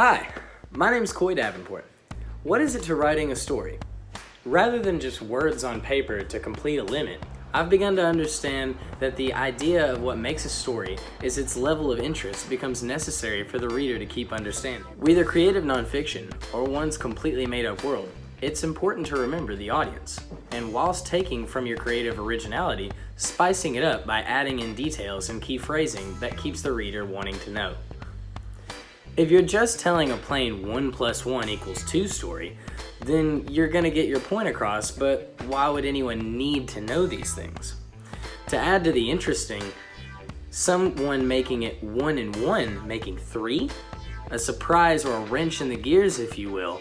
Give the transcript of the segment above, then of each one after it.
Hi, my name's Davenport. What is it to writing a story? Rather than just words on paper to complete a limit, I've begun to understand that the idea of what makes a story is its level of interest becomes necessary for the reader to keep understanding. Whether creative nonfiction or one's completely made-up world, it's important to remember the audience, and whilst taking from your creative originality, spicing it up by adding in details and key phrasing that keeps the reader wanting to know. If you're just telling a plain 1 + 1 = 2 story, then you're gonna get your point across, but why would anyone need to know these things? To add to the interesting, someone making it 1 and 1 making 3, a surprise or a wrench in the gears, if you will,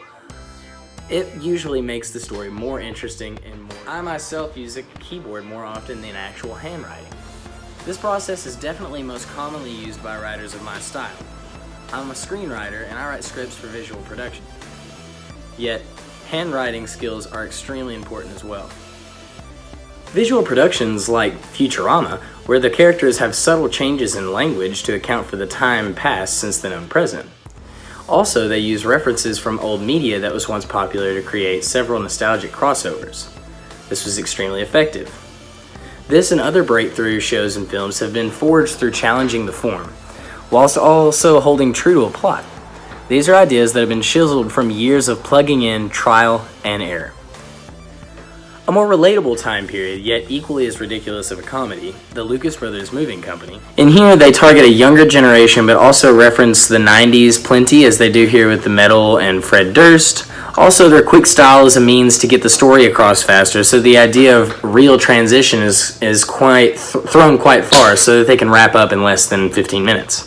it usually makes the story more interesting and more. I myself use a keyboard more often than actual handwriting. This process is definitely most commonly used by writers of my style. I'm a screenwriter and I write scripts for visual production. Yet, handwriting skills are extremely important as well. Visual productions like Futurama, where the characters have subtle changes in language to account for the time past since the known present. Also, they use references from old media that was once popular to create several nostalgic crossovers. This was extremely effective. This and other breakthrough shows and films have been forged through challenging the form, whilst also holding true to a plot. These are ideas that have been chiseled from years of plugging in, trial, and error. A more relatable time period, yet equally as ridiculous of a comedy, the Lucas Brothers Moving Company. In here, they target a younger generation, but also reference the 90s plenty, as they do here with the Metal and Fred Durst. Also, their quick style is a means to get the story across faster, so the idea of real transition is thrown quite far so that they can wrap up in less than 15 minutes.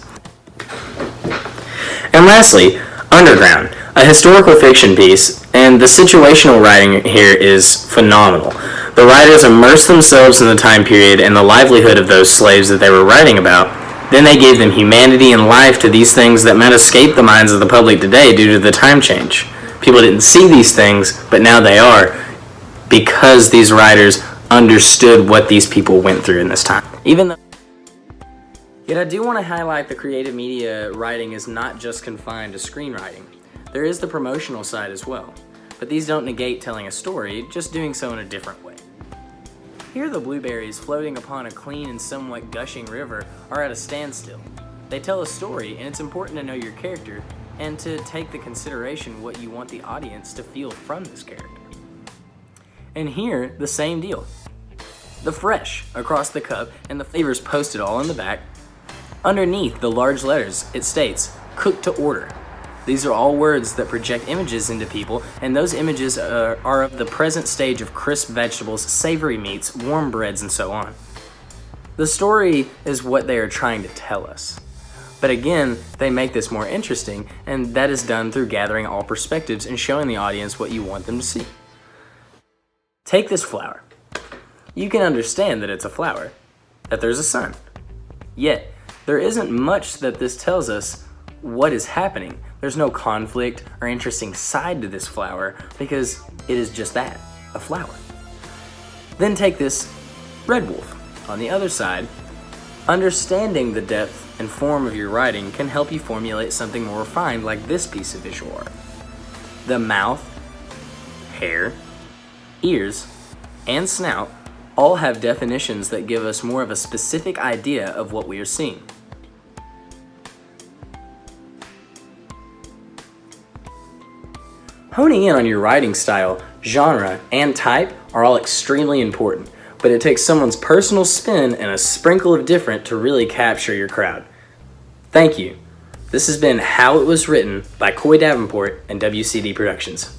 And lastly, Underground, a historical fiction piece, and the situational writing here is phenomenal. The writers immersed themselves in the time period and the livelihood of those slaves that they were writing about. Then they gave them humanity and life to these things that might escape the minds of the public today due to the time change. People didn't see these things, but now they are, because these writers understood what these people went through in this time. Yet I do want to highlight the creative media writing is not just confined to screenwriting. There is the promotional side as well, but these don't negate telling a story, just doing so in a different way. Here the blueberries floating upon a clean and somewhat gushing river are at a standstill. They tell a story, and it's important to know your character and to take the consideration what you want the audience to feel from this character. And here, the same deal. The fresh across the cup and the flavors posted all in the back. Underneath the large letters, it states, "Cooked to order." These are all words that project images into people, and those images are of the present stage of crisp vegetables, savory meats, warm breads, and so on. The story is what they are trying to tell us. But again, they make this more interesting, and that is done through gathering all perspectives and showing the audience what you want them to see. Take this flower. You can understand that it's a flower, that there's a sun. Yet, there isn't much that this tells us what is happening. There's no conflict or interesting side to this flower because it is just that, a flower. Then take this red wolf. On the other side, understanding the depth and form of your writing can help you formulate something more refined like this piece of visual art. The mouth, hair, ears, and snout all have definitions that give us more of a specific idea of what we are seeing. Honing in on your writing style, genre, and type are all extremely important, but it takes someone's personal spin and a sprinkle of different to really capture your crowd. Thank you. This has been How It Was Written by Davenport and WCD Productions.